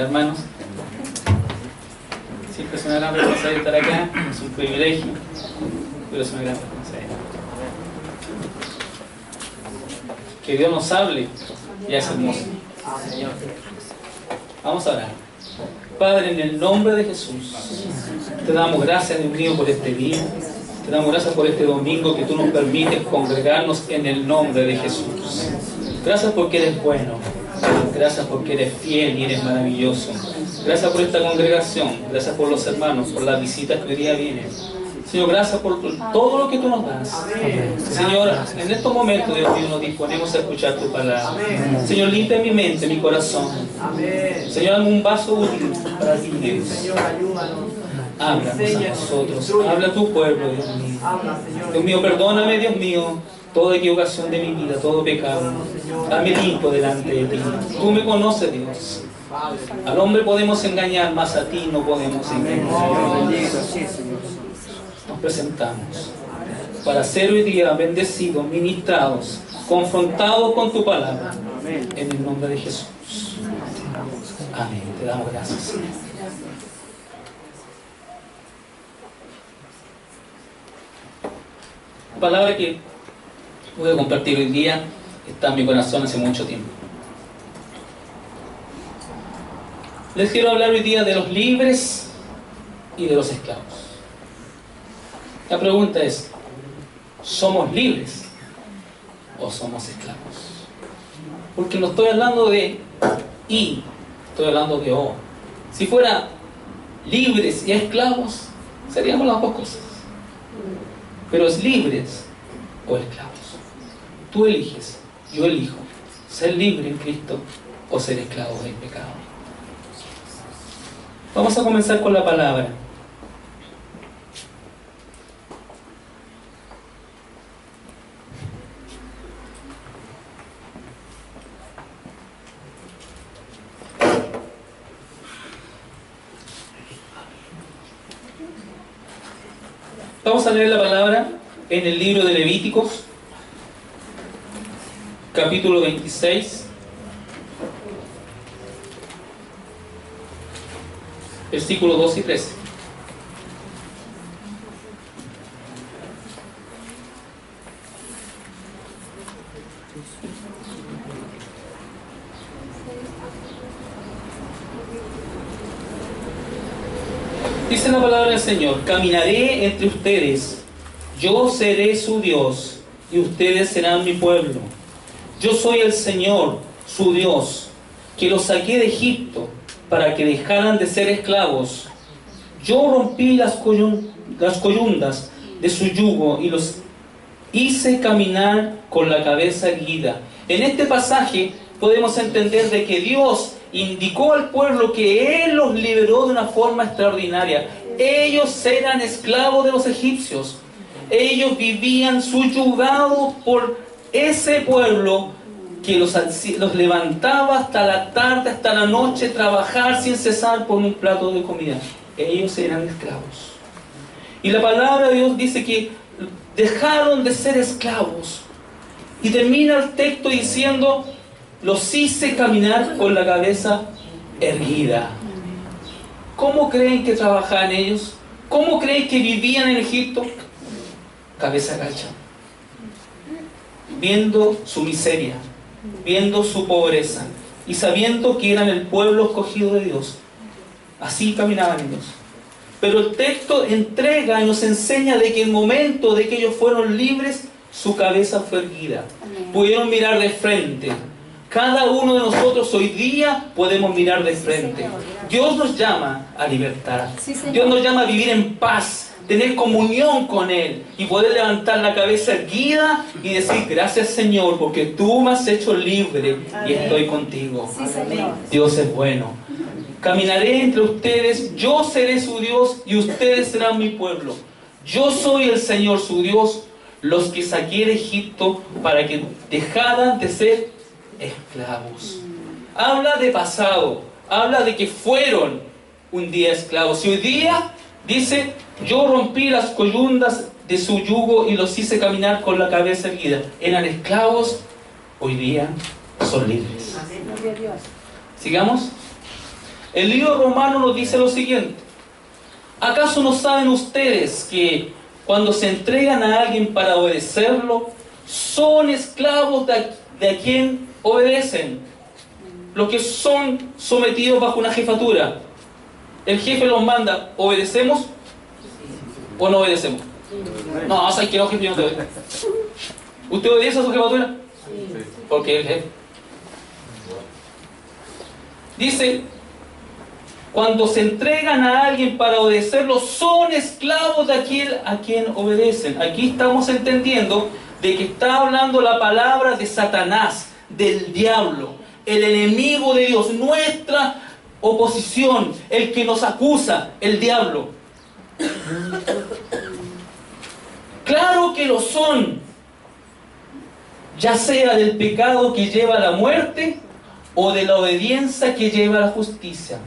hermanos. Siempre es una gran responsabilidad estar acá, es un privilegio, pero es una gran responsabilidad. Que Dios nos hable, ya es hermoso. Vamos a orar. Padre, en el nombre de Jesús, te damos gracias, Dios mío, por este día. Te damos gracias por este domingo que tú nos permites congregarnos en el nombre de Jesús. Gracias porque eres bueno. Gracias porque eres fiel y eres maravilloso. Gracias por esta congregación. Gracias por los hermanos, por las visitas que hoy día vienen. Señor, gracias por todo lo que tú nos das. Señor, en estos momentos, Dios mío, nos disponemos a escuchar tu palabra. Señor, limpia mi mente, mi corazón. Señor, dame un vaso útil para ti, Dios. Háblanos a nosotros. Habla a tu pueblo, Dios mío. Dios mío, perdóname, Dios mío, toda equivocación de mi vida, todo pecado. Dame limpio delante de ti. Tú me conoces, Dios. Al hombre podemos engañar, mas a ti no podemos engañar. Nos presentamos para ser hoy día bendecidos, ministrados, confrontados con tu palabra. En el nombre de Jesús. Amén. Te damos gracias, Señor. La palabra que voy a compartir hoy día está en mi corazón hace mucho tiempo. Les quiero hablar hoy día de los libres y de los esclavos. La pregunta es, ¿somos libres o somos esclavos? Porque no estoy hablando de y, estoy hablando de o. Si fuera libres y esclavos, seríamos las dos cosas. Pero es libres o esclavos. Tú eliges, yo elijo, ser libre en Cristo o ser esclavo del pecado. Vamos a comenzar con la palabra. Vamos a leer la palabra en el libro de Levíticos, capítulo 26, versículos 2 y 13. Dice la palabra del Señor: caminaré entre ustedes, yo seré su Dios, y ustedes serán mi pueblo. Yo soy el Señor, su Dios, que los saqué de Egipto para que dejaran de ser esclavos. Yo rompí las coyundas de su yugo y los hice caminar con la cabeza erguida. En este pasaje podemos entender de que Dios indicó al pueblo que Él los liberó de una forma extraordinaria. Ellos eran esclavos de los egipcios. Ellos vivían subyugados por ese pueblo que los levantaba hasta la tarde, hasta la noche, trabajar sin cesar por un plato de comida. Ellos eran esclavos. Y la palabra de Dios dice que dejaron de ser esclavos. Y termina el texto diciendo: los hice caminar con la cabeza erguida. ¿Cómo creen que trabajaban ellos? ¿Cómo creen que vivían en Egipto? Cabeza gacha. Viendo su miseria, viendo su pobreza y sabiendo que eran el pueblo escogido de Dios. Así caminaban ellos. Pero el texto entrega y nos enseña de que el momento de que ellos fueron libres, su cabeza fue erguida. Pudieron mirar de frente. Cada uno de nosotros hoy día podemos mirar de frente. Dios nos llama a libertad. Dios nos llama a vivir en paz, tener comunión con Él y poder levantar la cabeza erguida y decir: gracias, Señor, porque tú me has hecho libre y estoy contigo. Dios es bueno. Caminaré entre ustedes, yo seré su Dios y ustedes serán mi pueblo. Yo soy el Señor su Dios, los que saqué de Egipto para que dejaran de ser esclavos. Habla de pasado, habla de que fueron un día esclavos. Y hoy día dice: yo rompí las coyundas de su yugo y los hice caminar con la cabeza erguida. Eran esclavos, hoy día son libres. Sigamos. El libro romano nos dice lo siguiente: ¿acaso no saben ustedes que cuando se entregan a alguien para obedecerlo, son esclavos de a quien obedecen? Los que son sometidos bajo una jefatura. El jefe los manda, ¿obedecemos o no obedecemos? No, ¿sabes que no, jefe? Yo no te obedezco. ¿Usted obedece a su jefatura? Porque es el jefe. Dice, cuando se entregan a alguien para obedecerlo, son esclavos de aquel a quien obedecen. Aquí estamos entendiendo de que está hablando la palabra de Satanás, del diablo, el enemigo de Dios, nuestra oposición, el que nos acusa, el diablo. Claro que lo son, ya sea del pecado que lleva a la muerte o de la obediencia que lleva a la justicia.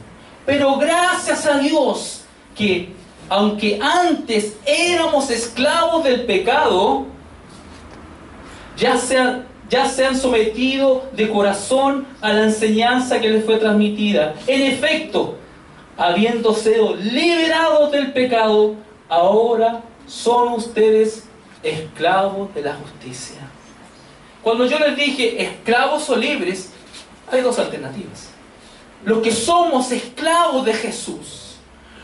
Pero gracias a Dios que, aunque antes éramos esclavos del pecado, ya se han sometido de corazón a la enseñanza que les fue transmitida. En efecto, habiendo sido liberados del pecado, ahora son ustedes esclavos de la justicia. Cuando yo les dije esclavos o libres, hay dos alternativas. Los que somos esclavos de Jesús,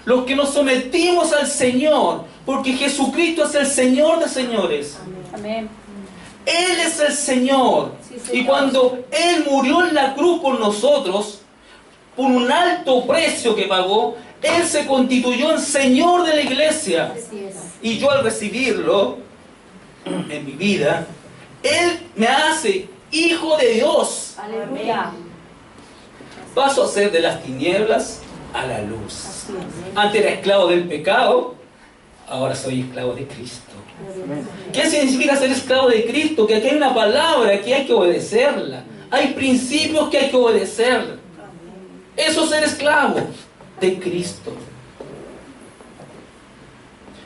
los que nos sometimos al Señor, porque Jesucristo es el Señor de señores. Amén. Él es el Señor. Sí, Señor. Y cuando Él murió en la cruz por nosotros, por un alto precio que pagó, Él se constituyó en Señor de la iglesia. Así es. Y yo, al recibirlo en mi vida, Él me hace hijo de Dios. Aleluya. Paso a ser de las tinieblas a la luz. Así es. Antes era esclavo del pecado, ahora soy esclavo de Cristo. ¿Qué significa ser esclavo de Cristo? Que aquí hay una palabra que hay que obedecerla. Hay principios que hay que obedecer. Eso es ser esclavo de Cristo.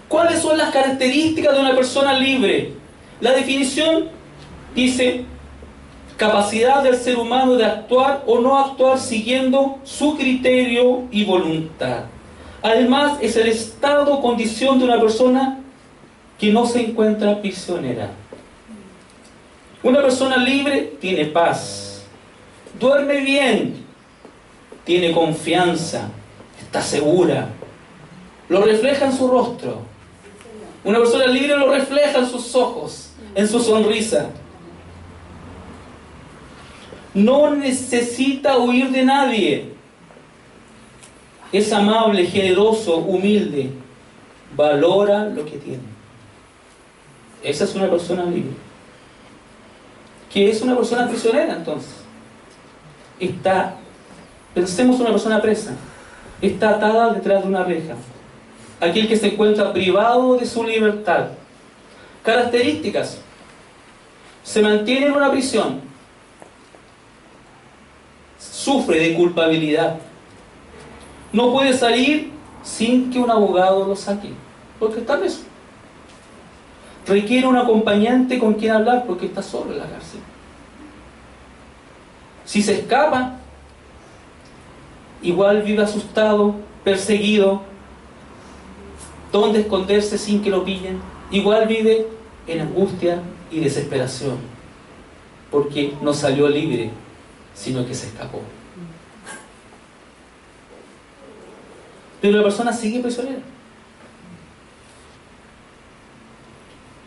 ¿Cuáles son las características de una persona libre? La definición dice: capacidad del ser humano de actuar o no actuar siguiendo su criterio y voluntad. Además, es el estado o condición de una persona que no se encuentra prisionera. Una persona libre tiene paz, duerme bien, tiene confianza, está segura, lo refleja en su rostro. Una persona libre lo refleja en sus ojos, en su sonrisa. No necesita huir de nadie. Es amable, generoso, humilde. Valora lo que tiene. Esa es una persona libre. ¿Qué es una persona prisionera entonces? Pensemos una persona presa. Está atada detrás de una reja. Aquel que se encuentra privado de su libertad. Características: se mantiene en una prisión, sufre de culpabilidad, no puede salir sin que un abogado lo saque, porque está preso. Requiere un acompañante con quien hablar, porque está solo en la cárcel. Si se escapa, igual vive asustado, perseguido, donde esconderse sin que lo pillen. Igual vive en angustia y desesperación, porque no salió libre, sino que se escapó. Pero la persona sigue prisionera.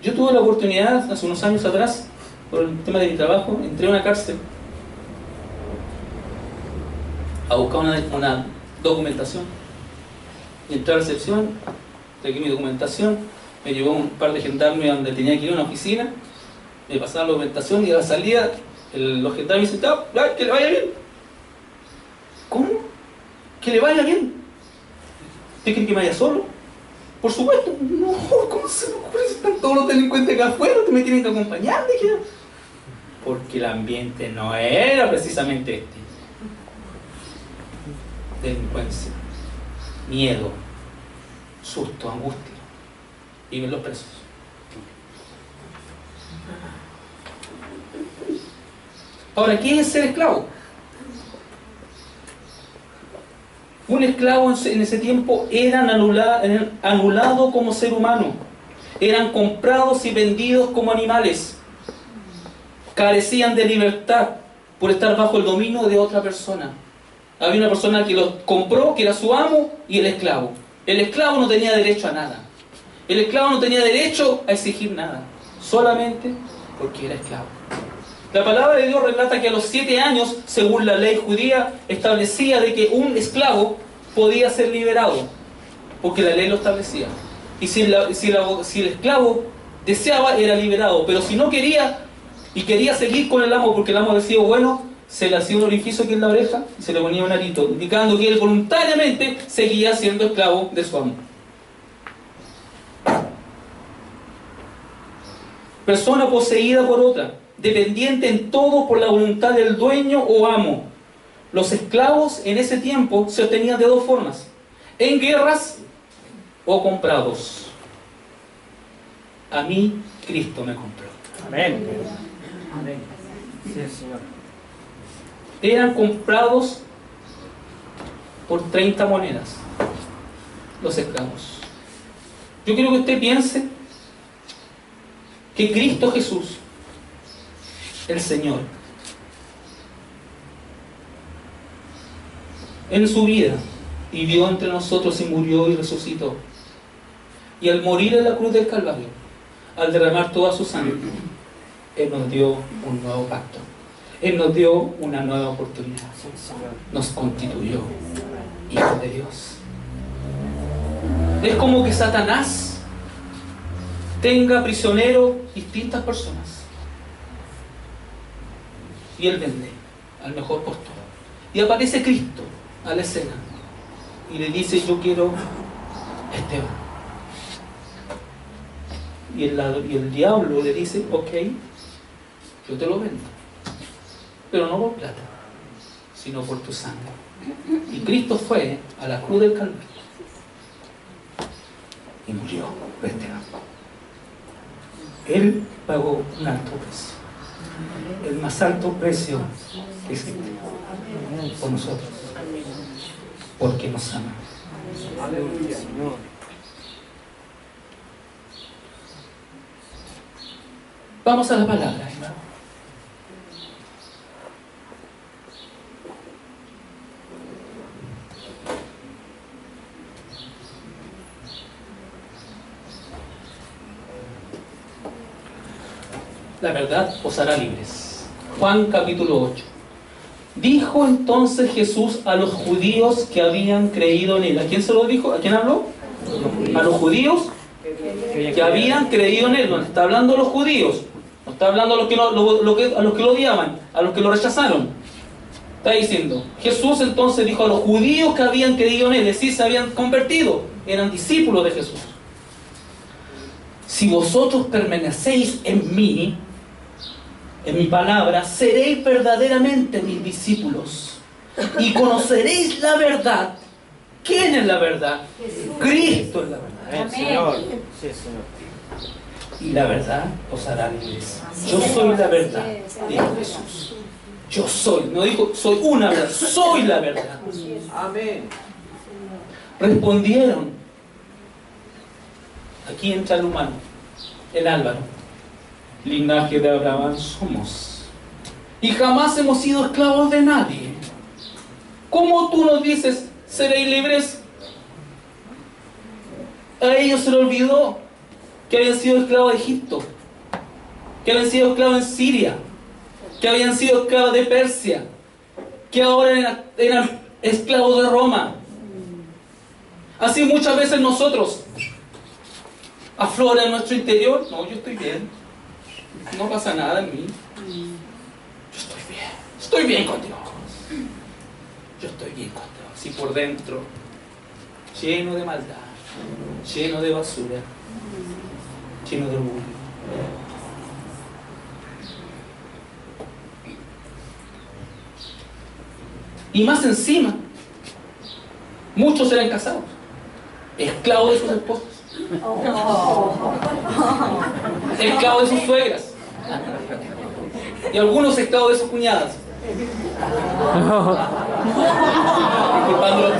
Yo tuve la oportunidad, hace unos años atrás, por el tema de mi trabajo, entré a una cárcel a buscar una documentación. Y entré a la recepción, traje mi documentación, me llevó un par de gendarmes donde tenía que ir a una oficina, me pasaron la documentación y a la salida los gendarmes dicen: que le vaya bien. ¿Cómo? ¿Que le vaya bien? ¿Usted cree que me vaya solo? Por supuesto. No, ¿cómo se me ocurre? Si están todos los delincuentes acá afuera, ¿te me tienen que acompañar? Dije. Porque el ambiente no era precisamente este. Delincuencia, miedo, susto, angustia. Viven los presos. Ahora, ¿qué es ser esclavo? Un esclavo en ese tiempo era anulado como ser humano. Eran comprados y vendidos como animales. Carecían de libertad por estar bajo el dominio de otra persona. Había una persona que los compró, que era su amo, y el esclavo. El esclavo no tenía derecho a nada. El esclavo no tenía derecho a exigir nada, solamente porque era esclavo. La palabra de Dios relata que a los 7 años, según la ley judía, establecía de que un esclavo podía ser liberado, porque la ley lo establecía. Y si el esclavo deseaba, era liberado. Pero si no quería, y quería seguir con el amo, porque el amo decía, bueno, se le hacía un orificio aquí en la oreja y se le ponía un arito, indicando que él voluntariamente seguía siendo esclavo de su amo. Persona poseída por otra, dependiente en todo por la voluntad del dueño o amo. Los esclavos en ese tiempo se obtenían de dos formas: en guerras o comprados. A mí Cristo me compró. Amén. Amén. Sí, Señor. Eran comprados por 30 monedas los esclavos. Yo quiero que usted piense que Cristo Jesús, el Señor, en su vida vivió entre nosotros y murió y resucitó. Y al morir en la cruz del Calvario, al derramar toda su sangre, Él nos dio un nuevo pacto. Él nos dio una nueva oportunidad. Nos constituyó hijos de Dios. Es como que Satanás tenga prisionero distintas personas. Y él vende al mejor postor. Y aparece Cristo a la escena. Y le dice, yo quiero a Esteban. Y el diablo le dice, ok, yo te lo vendo. Pero no por plata, sino por tu sangre. Y Cristo fue a la cruz del Calvario y murió por Esteban. Él pagó un alto precio, el más alto precio que existe por nosotros, porque nos ama. Aleluya, Señor. Vamos a la palabra, hermano. La verdad os hará libres. Juan capítulo 8. Dijo entonces Jesús a los judíos que habían creído en él. ¿A quién se lo dijo? ¿A quién habló? A los judíos que habían creído en él. No está hablando a los judíos. No está hablando a los que lo odiaban, a los que lo rechazaron. Está diciendo, Jesús entonces dijo a los judíos que habían creído en él, es decir, se habían convertido, eran discípulos de Jesús. Si vosotros permanecéis en mí, en mi palabra, seréis verdaderamente mis discípulos y conoceréis la verdad. ¿Quién es la verdad? Jesús. Cristo es la verdad. Amén, Señor. Sí, Señor. Y la verdad os hará libres. Yo soy la verdad, dijo Jesús. Yo soy, no dijo soy una verdad, soy la verdad. Amén. Respondieron. Aquí entra el humano, el Álvaro. Linaje de Abraham somos. Y jamás hemos sido esclavos de nadie. ¿Cómo tú nos dices, seréis libres? A ellos se les olvidó que habían sido esclavos de Egipto, que habían sido esclavos en Siria, que habían sido esclavos de Persia, que ahora eran esclavos de Roma. Así muchas veces nosotros, aflora en nuestro interior, no, yo estoy bien, no pasa nada en mí, yo estoy bien con Dios, yo estoy bien con Dios. Si por dentro, lleno de maldad, lleno de basura, lleno de orgullo. Y más encima, muchos eran casados, esclavos de sus esposas, esclavos de sus suegras, y algunos esclavos de sus cuñadas. Disculpando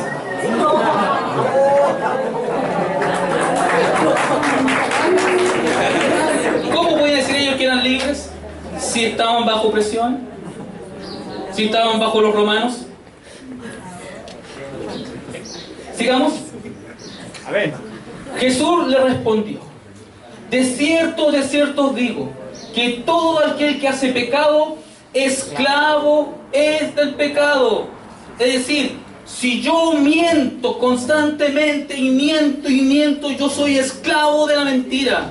opresión? ¿Si estaban bajo los romanos? Sigamos. Amén. Jesús le respondió: de cierto os digo, que todo aquel que hace pecado, esclavo es del pecado. Es decir, si yo miento constantemente y miento, yo soy esclavo de la mentira.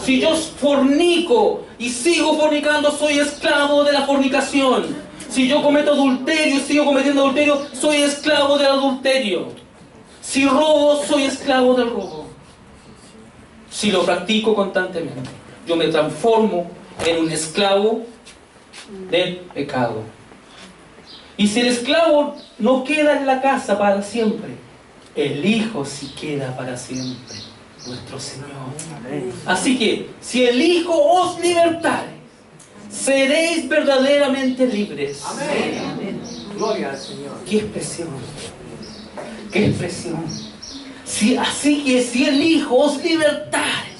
Si yo fornico y sigo fornicando, soy esclavo de la fornicación. Si yo cometo adulterio y sigo cometiendo adulterio, soy esclavo del adulterio. Si robo, soy esclavo del robo. Si lo practico constantemente, yo me transformo en un esclavo del pecado. Y si el esclavo no queda en la casa para siempre, el Hijo sí queda para siempre, nuestro Señor. Así que, si el Hijo os libertare, seréis verdaderamente libres. Amén. Gloria al Señor. ¡Qué expresión! ¡Qué expresión! Así que si el Hijo os libertare,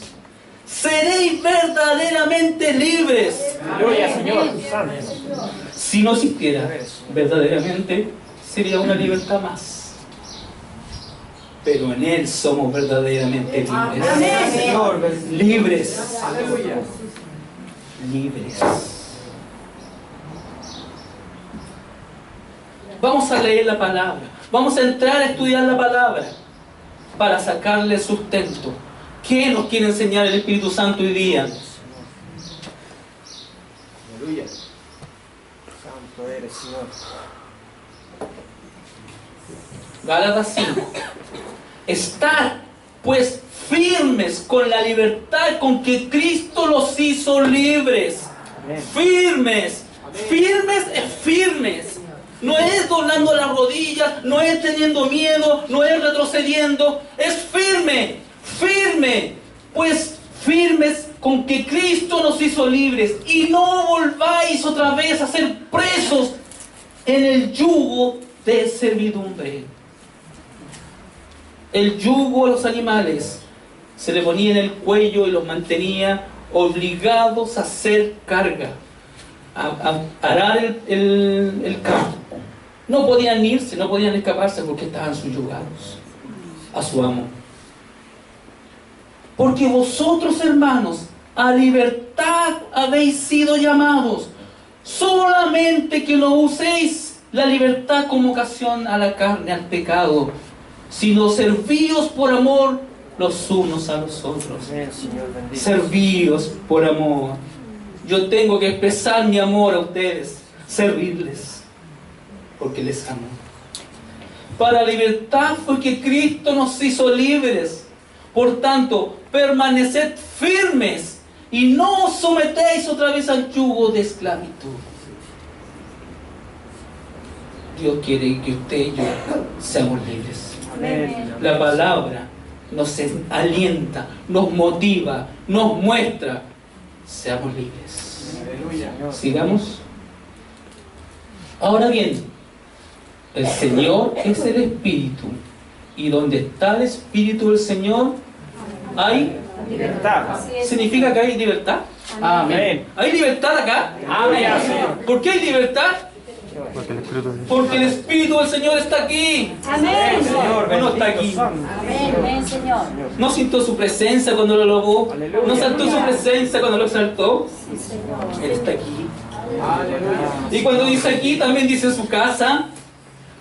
seréis verdaderamente libres. Gloria, Señor. Santo. Si no existiera, verdaderamente sería una libertad más. Pero en Él somos verdaderamente libres. Amén, Señor. Libres. Aleluya. Libres. Vamos a leer la palabra. Vamos a entrar a estudiar la palabra para sacarle sustento. ¿Qué nos quiere enseñar el Espíritu Santo hoy día? Aleluya. Santo eres, Señor. Gálatas 5. Estar pues firmes con la libertad con que Cristo los hizo libres. Amén. Firmes. Firmes es firmes. No es doblando las rodillas, no es teniendo miedo, no es retrocediendo. Es firme, firme. Pues firmes con que Cristo nos hizo libres. Y no volváis otra vez a ser presos en el yugo de servidumbre. El yugo a los animales se le ponía en el cuello y los mantenía obligados a hacer carga, a arar el campo. No podían irse, no podían escaparse porque estaban subyugados a su amo. Porque vosotros, hermanos, a libertad habéis sido llamados, solamente que no uséis la libertad como ocasión a la carne, al pecado, sino servíos por amor los unos a los otros. Amén, Señor bendito. Servíos por amor. Yo tengo que expresar mi amor a ustedes, servirles, porque les amo. Para libertad fue que Cristo nos hizo libres. Por tanto, permaneced firmes y no os sometéis otra vez al yugo de esclavitud. Dios quiere que usted y yo seamos libres. Amén. La palabra nos alienta, nos motiva, nos muestra. Seamos libres. Aleluya. Sigamos. Ahora bien, el Señor es el Espíritu. Y donde está el Espíritu del Señor, hay Libertad. ¿significa que hay libertad? Amén. ¿Hay libertad acá? Amén, Señor. ¿Por qué hay libertad? Porque el Espíritu del Señor está aquí. Amén. Señor, ¿O no está bendito aquí? santo. Amén, Señor. ¿No sintió su presencia cuando lo alabó? Aleluya. ¿No saltó su presencia cuando lo exaltó? Sí, Señor. Él está aquí. Aleluya. Y cuando dice aquí, también dice en su casa,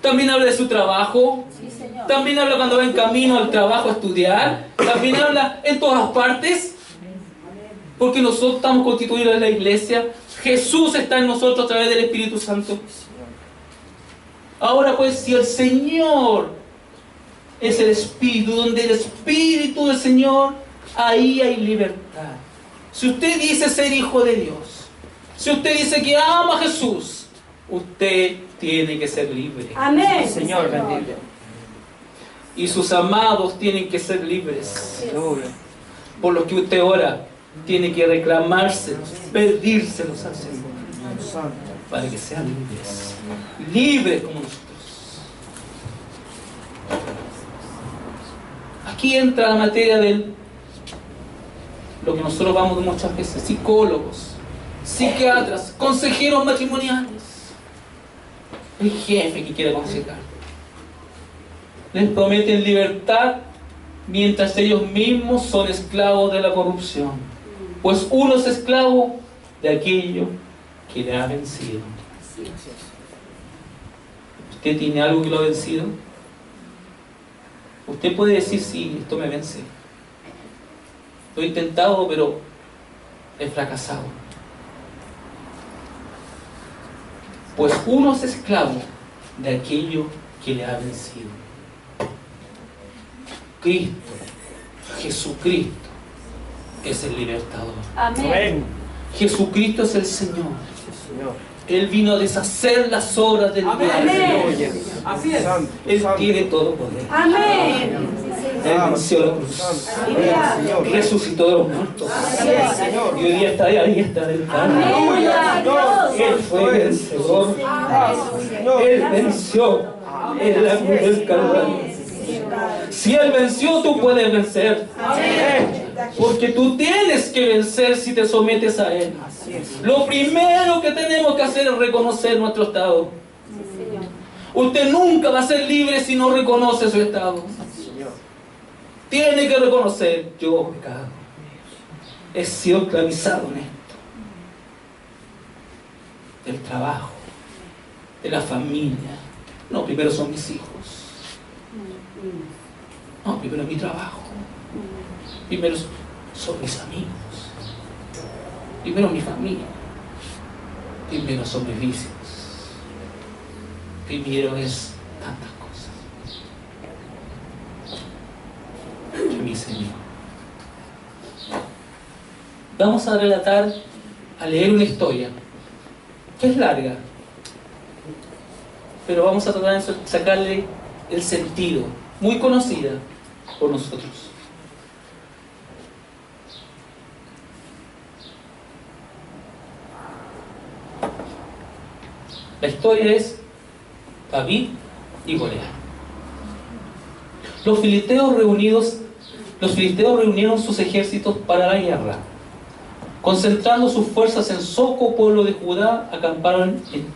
también habla de su trabajo, Sí, Señor. también habla cuando va en camino al trabajo a estudiar, también habla en todas partes, porque nosotros estamos constituidos en la iglesia. Jesús está en nosotros a través del Espíritu Santo. Ahora pues, si el Señor es el Espíritu, donde el Espíritu del Señor, ahí hay libertad. Si usted dice ser hijo de Dios, si usted dice que ama a Jesús, usted tiene que ser libre. Amén. Señor bendito. Y sus amados tienen que ser libres. Aleluya. Por los que usted ora, tiene que reclamárselos, pedírselos al Señor, Santo. para que sean libres. Libres como nosotros. Aquí entra la materia de lo que nosotros vamos muchas veces, psicólogos, psiquiatras, consejeros matrimoniales, el jefe que quiere aconsejar. Les prometen libertad mientras ellos mismos son esclavos de la corrupción. Pues uno es esclavo de aquello que le ha vencido. ¿Usted tiene algo que lo ha vencido? Usted puede decir, sí, esto me vence. Lo he intentado, pero he fracasado. Pues uno es esclavo de aquello que le ha vencido. Cristo, Jesucristo, es el libertador. Amén. Jesucristo es el Señor. Señor. Él vino a deshacer las obras del diablo. Aleluya. Así es. Él tiene todo poder. Amén. Él venció la cruz. Resucitó de los muertos. Y hoy día está ahí está del Padre. Él fue vencedor. Él venció en la cruz del Calvario. Si Él venció, tú puedes vencer. Porque tú tienes que vencer si te sometes a Él. Lo primero que tenemos que hacer es reconocer nuestro estado. Usted nunca va a ser libre si no reconoce su estado. Tiene que reconocer: yo he pecado, he sido esclavizado en esto, del trabajo, de la familia. No, primero son mis hijos. No, primero mi trabajo. Primero son mis amigos. Primero mi familia. Primero son mis vicios. Primero es tantas cosas. Que mi Señor. Vamos a relatar, a leer una historia que es larga, pero vamos a tratar de sacarle el sentido, muy conocida por nosotros. La historia es David y Goliat. Los filisteos reunieron sus ejércitos para la guerra. Concentrando sus fuerzas en Soco, pueblo de Judá, acamparon en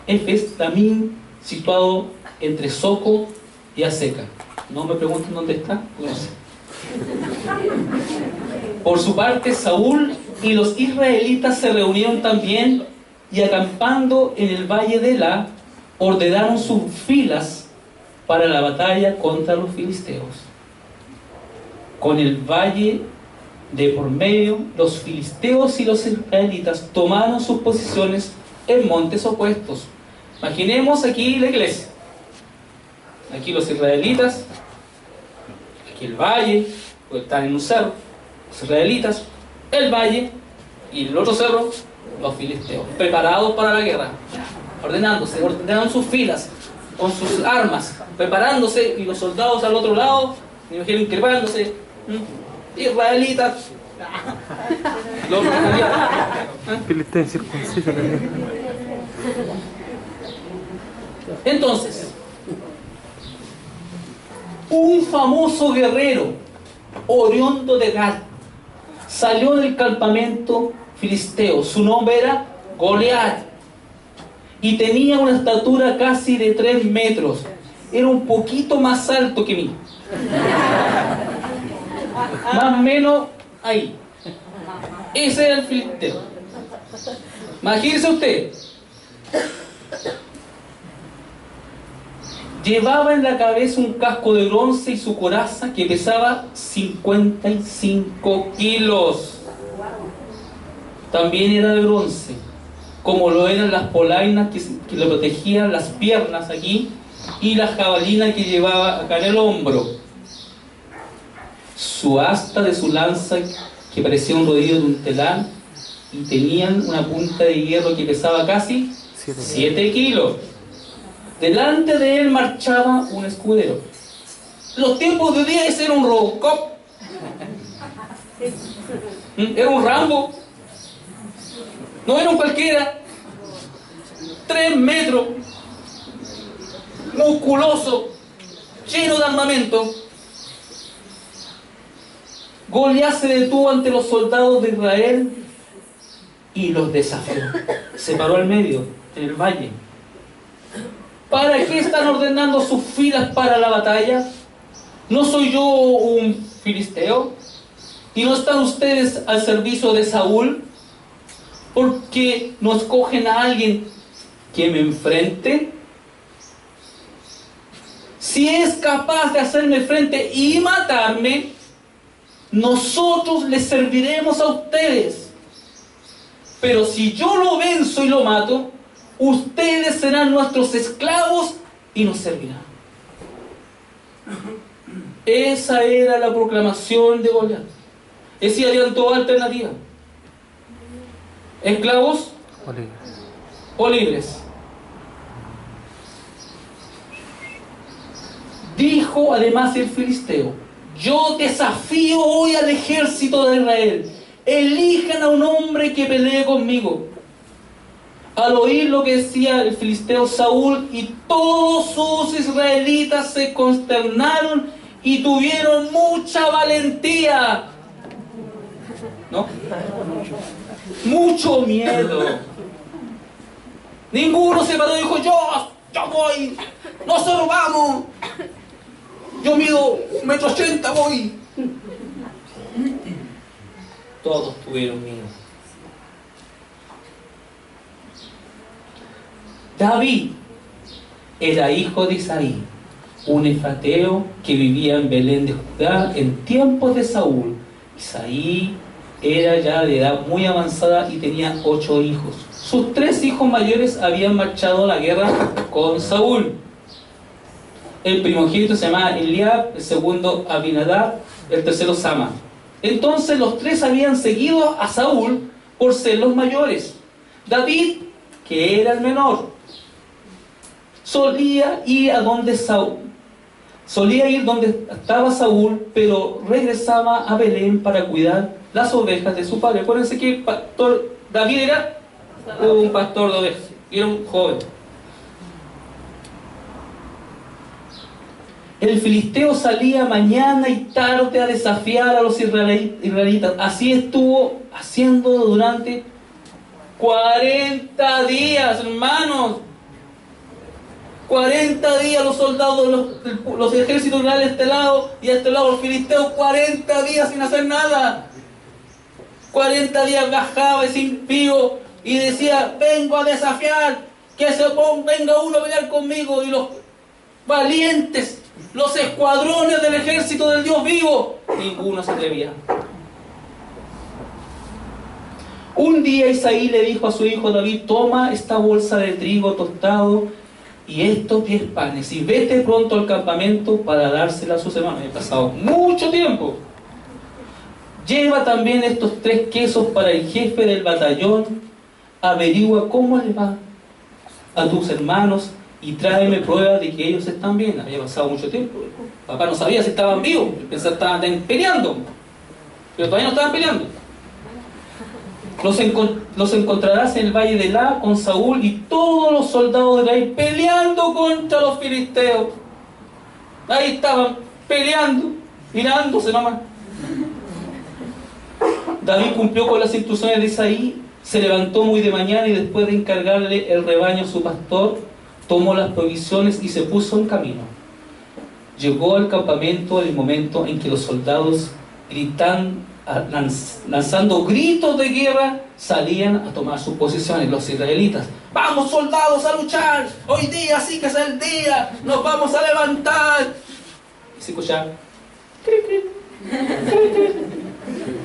Efes Damín, situado entre Soco y Aseca. No me pregunten dónde está, no sé. Por su parte, Saúl y los israelitas se reunieron también y, acampando en el valle de Elá, ordenaron sus filas para la batalla contra los filisteos. Con el valle de por medio, los filisteos y los israelitas tomaron sus posiciones en montes opuestos. Imaginemos aquí la iglesia. Aquí los israelitas, aquí el valle, porque están en un cerro, los israelitas, el valle, y en el otro cerro, los filisteos, preparados para la guerra, ordenaron sus filas, con sus armas, preparándose, y los soldados al otro lado, me imagino increpándose, israelitas, los Filisteos circuncisos. Entonces, un famoso guerrero, oriundo de Gat, salió del campamento filisteo. Su nombre era Goliat y tenía una estatura casi de 3 metros. Era un poquito más alto que mí. Más o menos ahí. Ese era el filisteo. Imagínese usted. Llevaba en la cabeza un casco de bronce y su coraza, que pesaba 55 kilos. También era de bronce, como lo eran las polainas que le protegían las piernas aquí y la jabalina que llevaba acá en el hombro. Su asta de su lanza, que parecía un rodillo de un telar, y tenían una punta de hierro que pesaba casi 7 kilos. Delante de él marchaba un escudero. Los tiempos de día ese era un Robocop. Era un Rambo. No era un cualquiera. 3 metros. Musculoso. Lleno de armamento. Goliat se detuvo ante los soldados de Israel y los desafió. Se paró al medio, en el valle. ¿Para qué están ordenando sus filas para la batalla? ¿No soy yo un filisteo? ¿Y no están ustedes al servicio de Saúl? ¿Por qué no escogen a alguien que me enfrente? Si es capaz de hacerme frente y matarme, nosotros les serviremos a ustedes. Pero si yo lo venzo y lo mato, ustedes serán nuestros esclavos y nos servirán. Esa era la proclamación de Goliat. Ese habían toda alternativa. ¿Esclavos o libres? Dijo además el filisteo: yo desafío hoy al ejército de Israel. Elijan a un hombre que pelee conmigo. Al oír lo que decía el filisteo, Saúl y todos sus israelitas se consternaron y tuvieron mucha valentía. ¿No? Mucho miedo. Ninguno se paró y dijo: yo voy, nosotros vamos. Yo mido 1,80 m, voy. Todos tuvieron miedo. David era hijo de Isaí, un efrateo que vivía en Belén de Judá en tiempos de Saúl. Isaí era ya de edad muy avanzada y tenía 8 hijos. Sus 3 hijos mayores habían marchado a la guerra con Saúl. El primogénito se llamaba Eliab, el segundo Abinadab, el tercero Sama. Entonces los 3 habían seguido a Saúl por ser los mayores. David, que era el menor, solía ir donde estaba Saúl, pero regresaba a Belén para cuidar las ovejas de su padre. Acuérdense que David era un pastor de ovejas, era un joven. El filisteo salía mañana y tarde a desafiar a los israelitas. Así estuvo haciendo durante 40 días, hermanos. 40 días los soldados, los ejércitos israelíes de este lado y de este lado los filisteos, 40 días sin hacer nada. 40 días bajaba ese impío y decía: vengo a desafiar, que venga uno a pelear conmigo. Y los valientes, los escuadrones del ejército del Dios vivo, ninguno se atrevía. Un día Isaí le dijo a su hijo David: toma esta bolsa de trigo tostado y estos 10 panes y vete pronto al campamento para dársela a sus hermanos. He pasado mucho tiempo. Lleva también estos 3 quesos para el jefe del batallón. Averigua cómo le va a tus hermanos y tráeme pruebas de que ellos están bien. Había pasado mucho tiempo. Papá no sabía si estaban vivos. Pensaba que estaban peleando, pero todavía no estaban peleando. Los encontrarás en el valle de Elá con Saúl y todos los soldados de Israel peleando contra los filisteos. Ahí estaban peleando, mirándose nomás. David cumplió con las instrucciones de Isaí, se levantó muy de mañana y después de encargarle el rebaño a su pastor, tomó las provisiones y se puso en camino. Llegó al campamento en el momento en que los soldados lanzando gritos de guerra, salían a tomar sus posiciones. Los israelitas: vamos soldados a luchar, hoy día sí que es el día, nos vamos a levantar. Y se escuchaba cric, cric, cric, cric,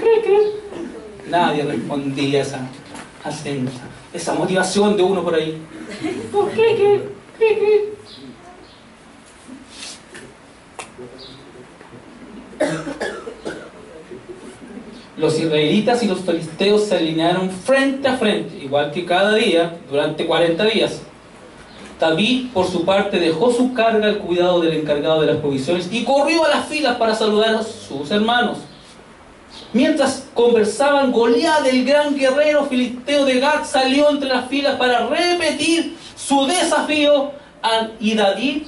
cric, cric. Nadie respondía a esa motivación de uno por ahí. Cric, cric, cric, cric. Los israelitas y los filisteos se alinearon frente a frente, igual que cada día, durante 40 días. David, por su parte, dejó su carga al cuidado del encargado de las provisiones y corrió a las filas para saludar a sus hermanos. Mientras conversaban, Goliat, el gran guerrero filisteo de Gat, salió entre las filas para repetir su desafío y David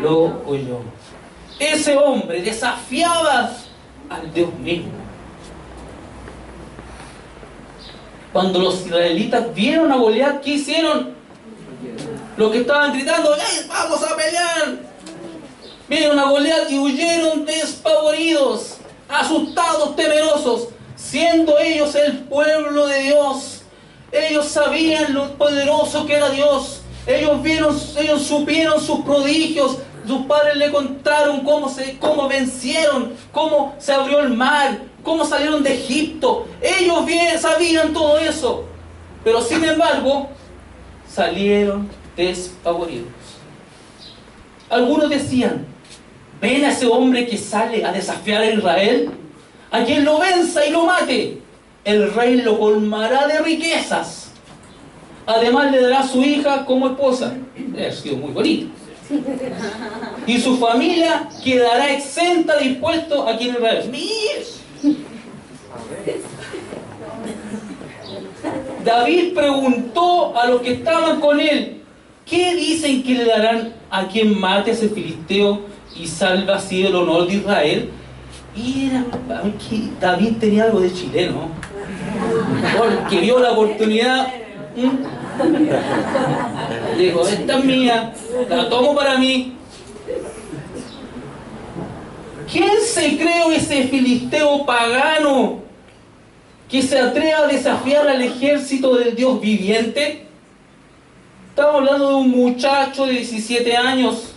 lo oyó. Ese hombre desafiaba al Dios mismo. Cuando los israelitas vieron a Goliat, ¿qué hicieron? Los que estaban gritando, ¡ay, vamos a pelear! Vieron a Goliat y huyeron despavoridos, asustados, temerosos, siendo ellos el pueblo de Dios. Ellos sabían lo poderoso que era Dios. Ellos supieron sus prodigios. Sus padres le contaron cómo vencieron, cómo se abrió el mar, cómo salieron de Egipto. Ellos bien sabían todo eso. Pero sin embargo, salieron despavoridos. Algunos decían, ¿ven a ese hombre que sale a desafiar a Israel? A quien lo venza y lo mate, el rey lo colmará de riquezas. Además le dará a su hija como esposa. Ha sido muy bonito. Y su familia quedará exenta de impuestos aquí en Israel. ¡Mire! David preguntó a los que estaban con él, ¿qué dicen que le darán a quien mate a ese filisteo y salva así el honor de Israel? Y era que David tenía algo de chileno, porque vio la oportunidad. Dijo, esta es mía, la tomo para mí. ¿Quién se cree ese filisteo pagano que se atreve a desafiar al ejército del Dios viviente? Estamos hablando de un muchacho de 17 años.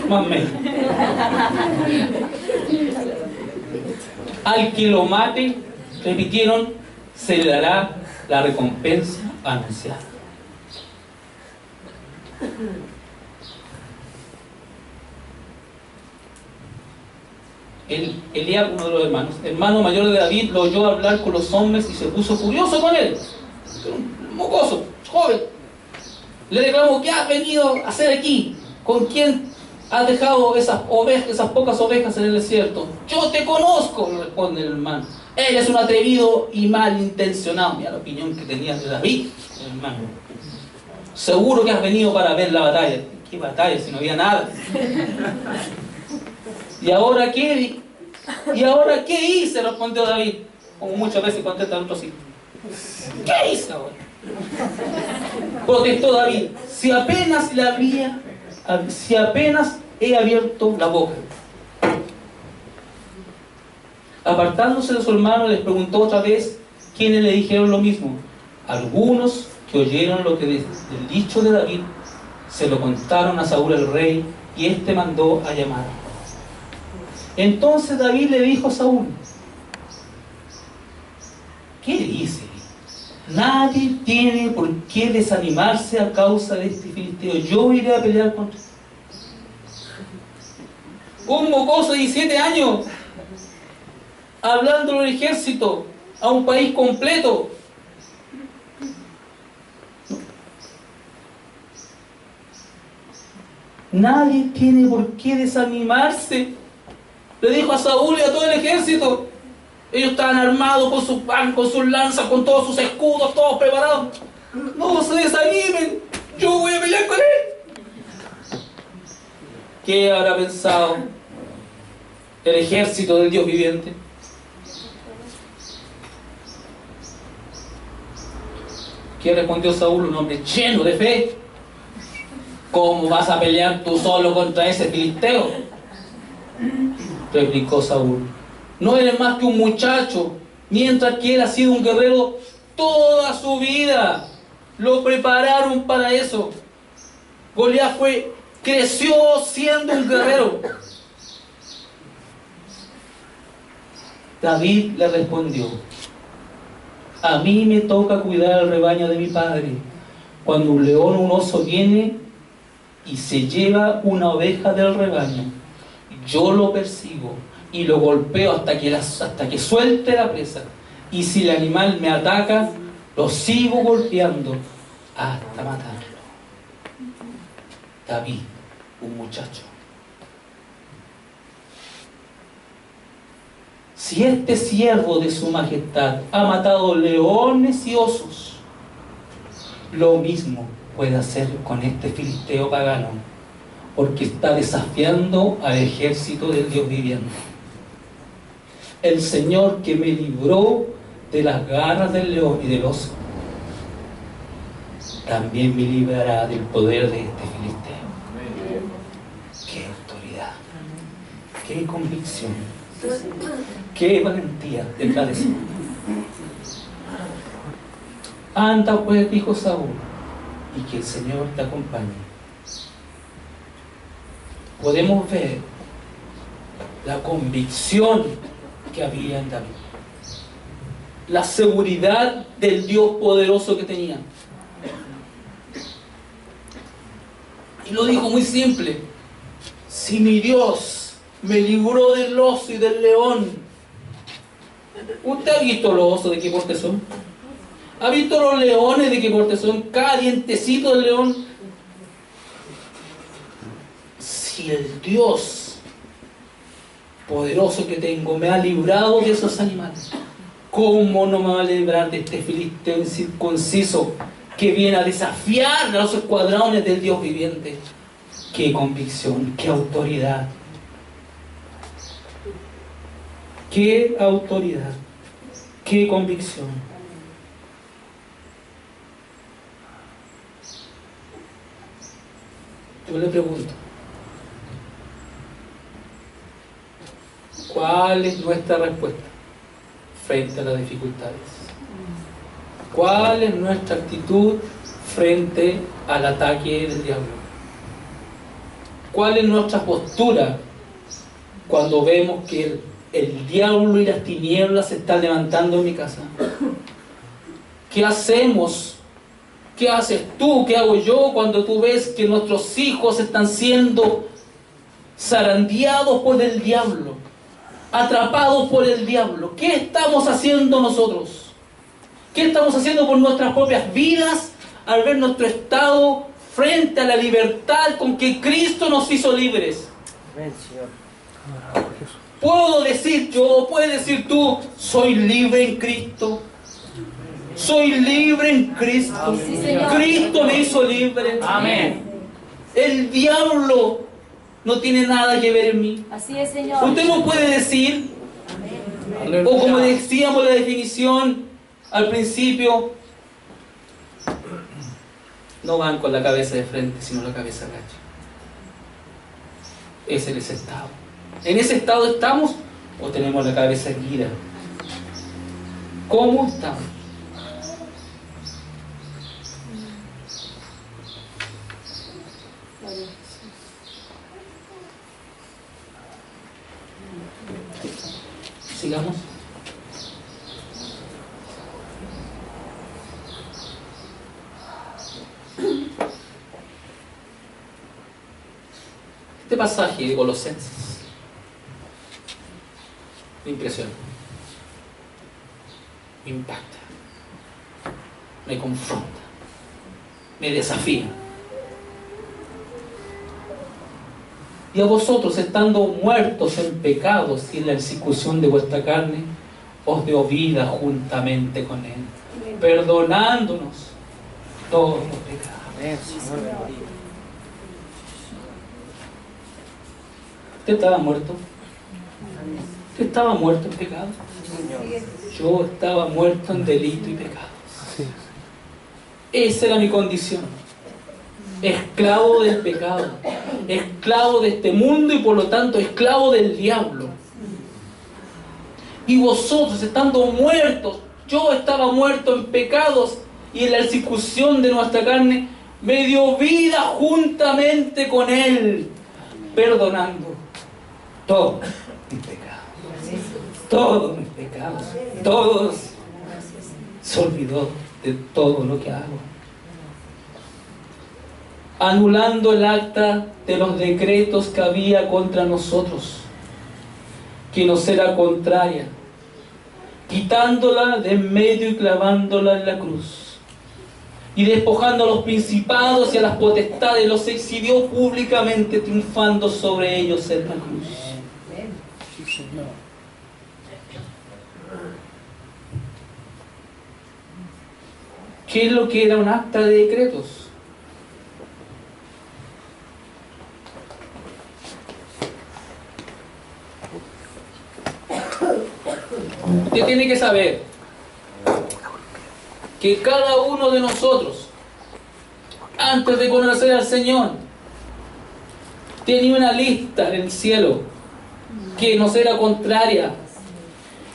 Más o menos. Al que lo mate, repitieron, se le dará la recompensa anunciada. Eliab, uno de los hermanos, hermano mayor de David, lo oyó hablar con los hombres y se puso furioso con él. Un mocoso, joven. Le declaró, ¿qué has venido a hacer aquí? ¿Con quién has dejado esas pocas ovejas en el desierto? Yo te conozco, le responde el hermano. Él es un atrevido y malintencionado. Mira la opinión que tenía de David, hermano. Seguro que has venido para ver la batalla. ¿Qué batalla si no había nada? ¿Y ahora qué? ¿Y ahora qué hice? Respondió David. Como muchas veces contesta el otro así. ¿Qué hice ahora? Protestó David. Si apenas he abierto la boca. Apartándose de su hermano, les preguntó otra vez quienes le dijeron lo mismo. Algunos que oyeron lo que del dicho de David se lo contaron a Saúl el rey, y éste mandó a llamar. Entonces David le dijo a Saúl, ¿qué dice? Nadie tiene por qué desanimarse a causa de este filisteo. Yo iré a pelear contra él. Un mocoso de 17 años hablando del ejército a un país completo. Nadie tiene por qué desanimarse. Le dijo a Saúl y a todo el ejército. Ellos estaban armados con sus lanzas, con todos sus escudos, todos preparados. No se desanimen, yo voy a pelear con él. ¿Qué habrá pensado el ejército del Dios viviente? ¿Qué respondió Saúl? Un hombre lleno de fe. ¿Cómo vas a pelear tú solo contra ese filisteo? Replicó Saúl. No eres más que un muchacho, mientras que él ha sido un guerrero toda su vida. Lo prepararon para eso. Goliat creció siendo un guerrero. David le respondió, a mí me toca cuidar el rebaño de mi padre. Cuando un león o un oso viene y se lleva una oveja del rebaño, yo lo persigo y lo golpeo hasta que suelte la presa. Y si el animal me ataca, lo sigo golpeando hasta matarlo. David, un muchacho. Si este siervo de su majestad ha matado leones y osos, lo mismo puede hacer con este filisteo pagano, porque está desafiando al ejército del Dios viviente. el Señor que me libró de las garras del león y del oso, también me librará del poder de este filisteo. ¡Qué autoridad! ¡Qué convicción! ¡Qué valentía detrás de eso! Anda pues, dijo Saúl, y que el Señor te acompañe. Podemos ver la convicción que había en David, la seguridad del Dios poderoso que tenía. Y lo dijo muy simple: si mi Dios me libró del oso y del león. ¿Usted ha visto los osos de qué porte son? ¿Ha visto los leones de qué porte son? Cada dientecito del león. Si el Dios poderoso que tengo me ha librado de esos animales, ¿cómo no me va a librar de este filisteo incircunciso que viene a desafiar a los escuadrones del Dios viviente? ¡Qué convicción! ¡Qué autoridad! ¡Qué autoridad! ¡Qué convicción! Yo le pregunto, ¿cuál es nuestra respuesta frente a las dificultades? ¿Cuál es nuestra actitud frente al ataque del diablo? ¿Cuál es nuestra postura cuando vemos que el diablo y las tinieblas se están levantando en mi casa? ¿Qué hacemos? ¿Qué haces tú? ¿Qué hago yo cuando tú ves que nuestros hijos están siendo zarandeados por el diablo, atrapados por el diablo? ¿Qué estamos haciendo nosotros? ¿Qué estamos haciendo por nuestras propias vidas al ver nuestro estado frente a la libertad con que Cristo nos hizo libres? Amén, Señor. ¿Puedo decir yo, puedes decir tú, soy libre en Cristo? Soy libre en Cristo. Sí, Señor. Cristo me hizo libre. Amén. El diablo no tiene nada que ver en mí. Así es, Señor. Usted no puede decir, o como decíamos la definición al principio, no van con la cabeza de frente, sino la cabeza agacha. Ese es ese estado. ¿En ese estado estamos o tenemos la cabeza erguida? ¿Cómo estamos? Sigamos. Este pasaje de Colosenses me impresiona, me impacta, me confronta, me desafía. Y a vosotros, estando muertos en pecados y en la persecución de vuestra carne, os dio vida juntamente con Él, perdonándonos todos los pecados. Amén, Señor. ¿Usted estaba muerto? ¿Usted estaba muerto en pecado? Yo estaba muerto en delito y pecado. Esa era mi condición. Esclavo del pecado, esclavo de este mundo y por lo tanto esclavo del diablo. Y vosotros, estando muertos, yo estaba muerto en pecados y en la persecución de nuestra carne, me dio vida juntamente con Él, perdonando todos mis pecados. Todos mis pecados. Todos. Se olvidó de todo lo que hago. Anulando el acta de los decretos que había contra nosotros, que nos era contraria, quitándola de en medio y clavándola en la cruz, y despojando a los principados y a las potestades, los exhibió públicamente, triunfando sobre ellos en la cruz. ¿Qué es lo que era un acta de decretos? Usted tiene que saber que cada uno de nosotros, antes de conocer al Señor, tenía una lista en el cielo que nos era contraria.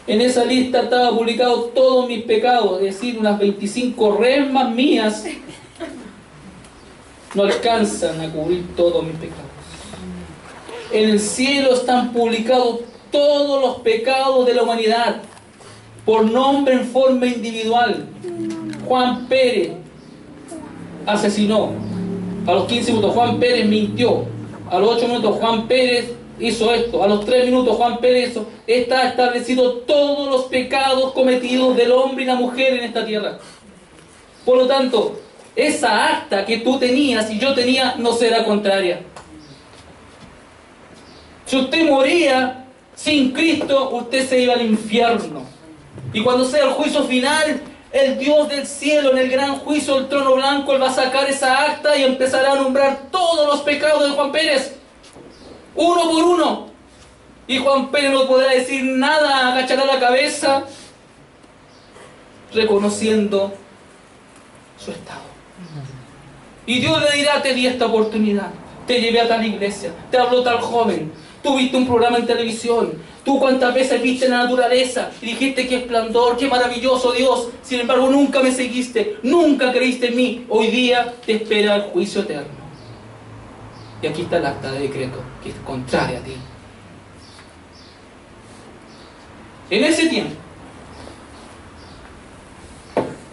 En esa lista estaba publicado todos mis pecados, es decir, unas 25 resmas mías no alcanzan a cubrir todos mis pecados. En el cielo están publicados todos los pecados de la humanidad, por nombre en forma individual. Juan Pérez asesinó. A los 15 minutos Juan Pérez mintió. A los 8 minutos Juan Pérez hizo esto. A los 3 minutos Juan Pérez hizo. Está establecido todos los pecados cometidos del hombre y la mujer en esta tierra. Por lo tanto, esa acta que tú tenías y yo tenía no será contraria. Si usted moría sin Cristo, usted se iba al infierno. Y cuando sea el juicio final, el Dios del cielo, en el gran juicio del trono blanco, Él va a sacar esa acta y empezará a nombrar todos los pecados de Juan Pérez, uno por uno. Y Juan Pérez no podrá decir nada, agachará la cabeza, reconociendo su estado. Y Dios le dirá: te di esta oportunidad, te llevé a tal iglesia, te habló tal joven, tú viste un programa en televisión, tú cuántas veces viste la naturaleza y dijiste qué esplendor, qué maravilloso Dios, sin embargo nunca me seguiste, nunca creíste en mí. Hoy día te espera el juicio eterno. Y aquí está el acta de decreto, que es contraria a ti. En ese tiempo,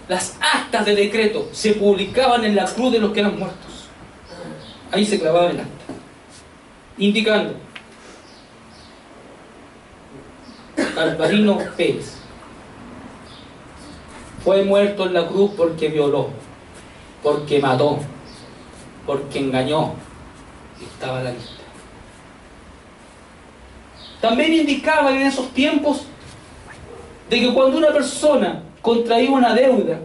las actas de decreto se publicaban en la cruz de los que eran muertos. Ahí se clavaba el acta, indicando: Alvarino Pérez fue muerto en la cruz porque violó, porque mató, porque engañó. Y estaba la lista. También indicaba en esos tiempos de que cuando una persona contraía una deuda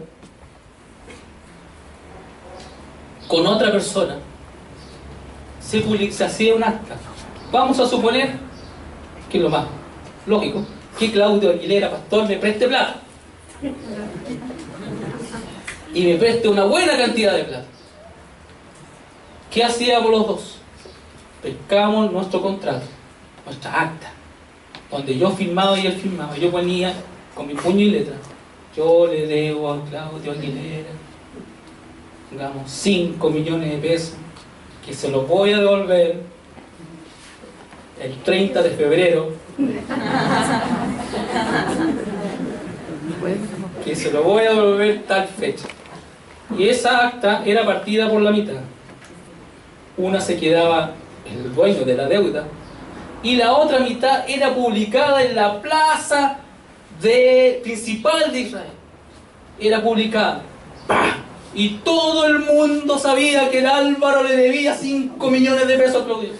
con otra persona, se hacía un acta. Vamos a suponer que es lo más lógico, que Claudio Aguilera, pastor, me preste plata y me preste una buena cantidad de plata. ¿Qué hacíamos los dos? Pescábamos nuestro contrato, nuestra acta, donde yo firmaba y él firmaba. Yo ponía con mi puño y letra: yo le debo a Claudio Aguilera, digamos, 5 millones de pesos, que se los voy a devolver el 30 de febrero, que se lo voy a devolver tal fecha. Y esa acta era partida por la mitad. Una se quedaba el dueño de la deuda y la otra mitad era publicada en la plaza principal de Israel. Era publicada. ¡Pah! Y todo el mundo sabía que el Álvaro le debía 5 millones de pesos a Claudio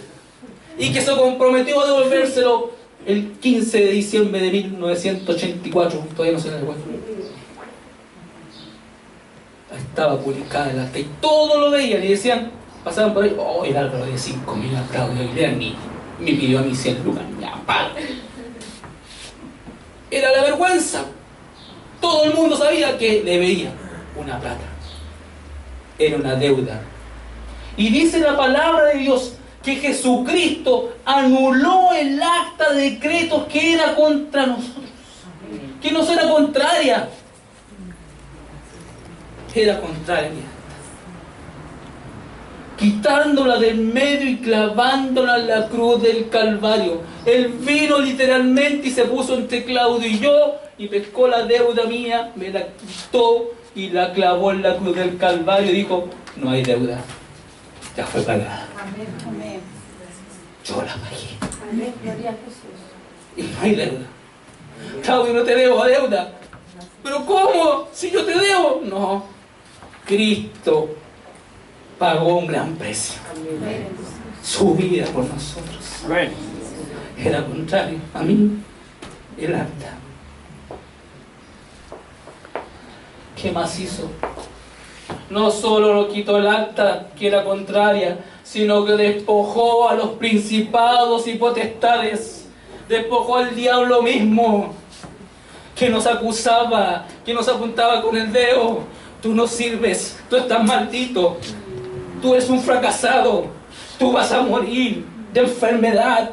y que se comprometió a devolvérselo el 15 de diciembre de 1984. Todavía no se le recuerda. Estaba publicada el acta y todos lo veían y decían, pasaban por ahí: oh, el Álvaro de 5 millones a Claudio Aguilera, ni me pidió a mí 100 lucas, ya, pa. Era la vergüenza. Todo el mundo sabía que le debía una plata. Era una deuda. Y dice la palabra de Dios que Jesucristo anuló el acta de decretos que era contra nosotros, que nos era contraria. Era contraria, quitándola del medio y clavándola en la cruz del Calvario. Él vino literalmente y se puso entre Claudio y yo y pescó la deuda mía, me la quitó y la clavó en la cruz del Calvario y dijo: no hay deuda, ya fue pagada. Amén. Yo la pagué. Amén. Gloria a Jesús. Y no hay deuda. Claudio, no te debo deuda. ¿Pero cómo? Si yo te debo. No. Cristo pagó un gran precio. Su vida por nosotros. Era contrario a mí, el acta. ¿Qué más hizo? No solo lo quitó el acta, que era contraria, sino que despojó a los principados y potestades, despojó al diablo mismo. que nos acusaba, que nos apuntaba con el dedo. Tú no sirves, tú estás maldito, tú eres un fracasado, tú vas a morir de enfermedad.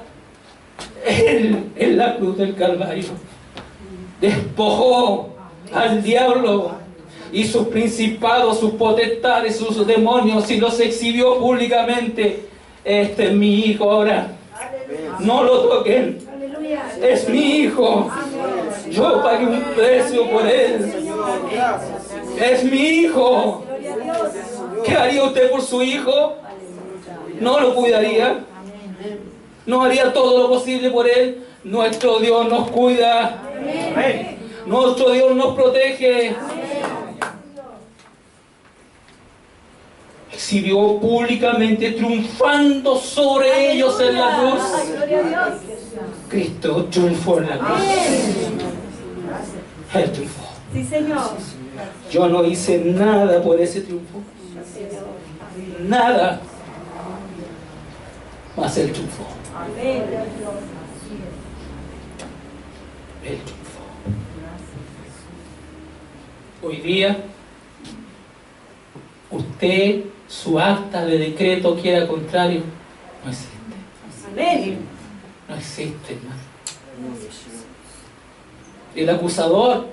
Él, en la cruz del Calvario, despojó al diablo y sus principados, sus potestades, sus demonios, y los exhibió públicamente. Este es mi hijo ahora. No lo toquen. Es mi hijo. Yo pagué un precio por él. Es mi hijo. ¿Qué haría usted por su hijo? ¿No lo cuidaría? ¿No haría todo lo posible por él? Nuestro Dios nos cuida. Nuestro Dios nos protege. Exhibió públicamente, triunfando sobre ellos en la cruz. Cristo triunfó en la cruz. Él triunfó. Sí, Señor. Yo no hice nada por ese triunfo. Nada. Mas Él triunfó. Él triunfó. Hoy día, usted, su acta de decreto que era contrario, no existe. No existe, hermano. El acusador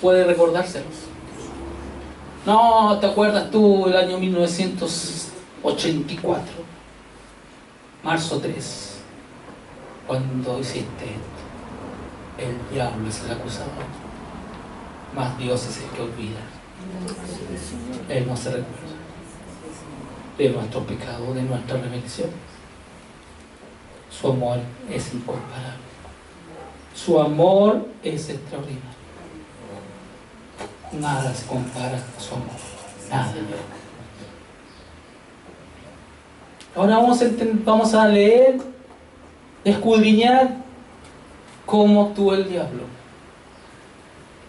puede recordárselos. No, ¿te acuerdas tú el año 1984? Marzo 3, cuando hiciste esto. El diablo es el acusador, mas Dios es el que olvida. Él no se recuerda de nuestro pecado, de nuestra rebelión. Su amor es incomparable. Su amor es extraordinario. Nada se compara a su amor. Nada. Ahora vamos a leer, escudriñar cómo actuó el diablo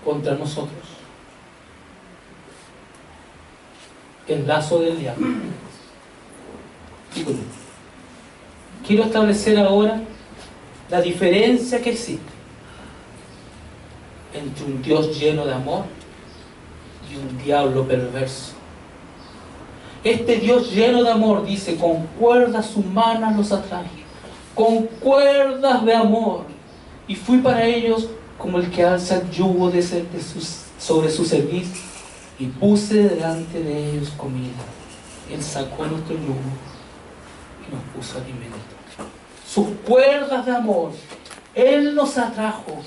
contra nosotros. El lazo del diablo. Quiero establecer ahora la diferencia que existe entre un Dios lleno de amor y un diablo perverso. Este Dios lleno de amor dice: con cuerdas humanas los atraje, con cuerdas de amor, y fui para ellos como el que alza el yugo sobre su cerviz, y puse delante de ellos comida. Él sacó nuestro yugo y nos puso alimento. Sus cuerdas de amor, Él nos atrajo.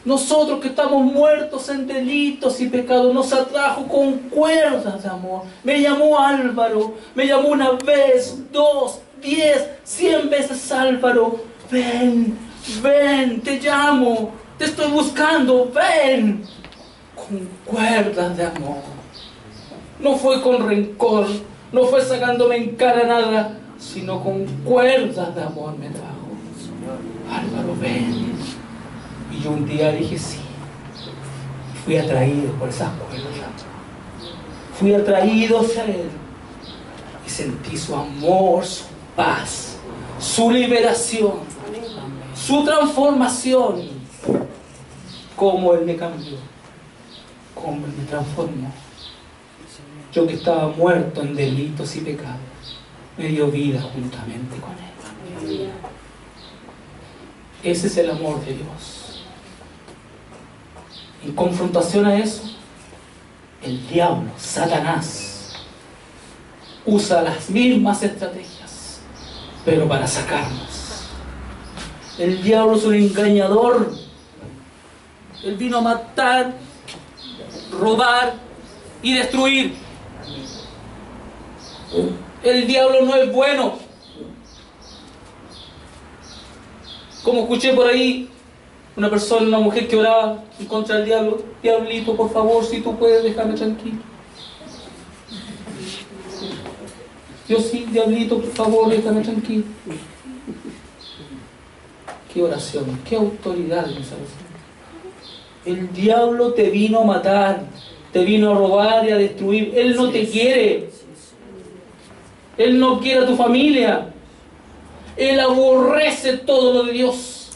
Nosotros que estamos muertos en delitos y pecados, nos atrajo con cuerdas de amor. Me llamó Álvaro, me llamó una vez, 2, 10, 100 veces: Álvaro, ven, ven, te llamo, te estoy buscando, ven. Con cuerdas de amor. No fue con rencor, no fue sacándome en cara nada, sino con cuerdas de amor me trajo. Álvaro, ven. Y yo un día dije sí. Y fui atraído por esas cuerdas. Fui atraído hacia Él. Y sentí su amor, su paz, su liberación, su transformación. Cómo Él me cambió, cómo Él me transformó. Yo que estaba muerto en delitos y pecados, me dio vida juntamente con Él. Ese es el amor de Dios. En confrontación a eso, el diablo, Satanás, usa las mismas estrategias, pero para sacarnos. El diablo es un engañador. Él vino a matar, robar y destruir. El diablo no es bueno. Como escuché por ahí, una persona, una mujer que oraba en contra del diablo: diablito, por favor, si tú puedes, déjame tranquilo. Yo sí, diablito, por favor, déjame tranquilo. Qué oración, qué autoridad en esa oración. El diablo te vino a matar, te vino a robar y a destruir. Él no te quiere. Él no quiere a tu familia. Él aborrece todo lo de Dios.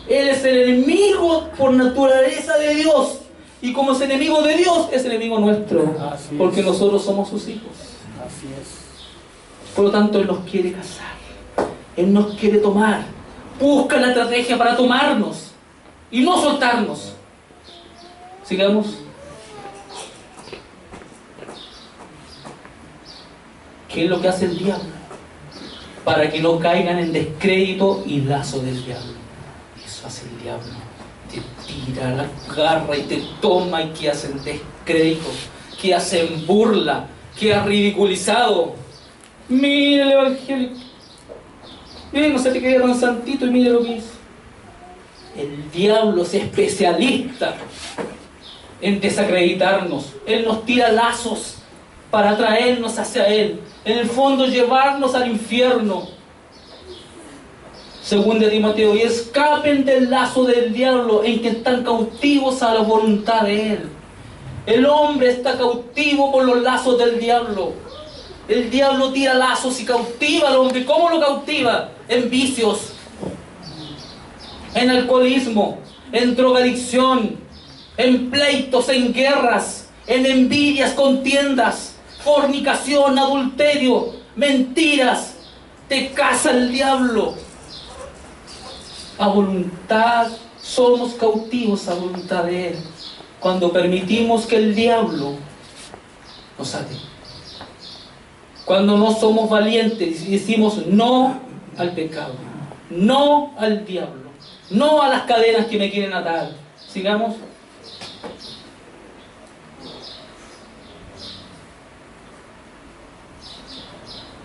Él es el enemigo por naturaleza de Dios. Y como es enemigo de Dios, es enemigo nuestro. Así es. Porque nosotros somos sus hijos. Así es. Por lo tanto, Él nos quiere cazar. Él nos quiere tomar. Busca la estrategia para tomarnos y no soltarnos. Sigamos. ¿Qué es lo que hace el diablo? Para que no caigan en descrédito y lazo del diablo. Eso hace el diablo. Te tira la garra y te toma y que hacen descrédito, que hacen burla, que has ridiculizado. Mira el evangelio. No se te queda tan santito y mire lo que hizo. El diablo es especialista en desacreditarnos. Él nos tira lazos para traernos hacia Él. En el fondo, llevarnos al infierno. Según de Timoteo, y escapen del lazo del diablo en que están cautivos a la voluntad de Él. El hombre está cautivo por los lazos del diablo. El diablo tira lazos y cautiva al hombre. ¿Cómo lo cautiva? En vicios, en alcoholismo, en drogadicción, en pleitos, en guerras, en envidias, contiendas, fornicación, adulterio, mentiras. Te caza el diablo. A voluntad, somos cautivos a voluntad de Él. Cuando permitimos que el diablo nos ate. Cuando no somos valientes y decimos no al pecado, no al diablo, no a las cadenas que me quieren atar. Sigamos.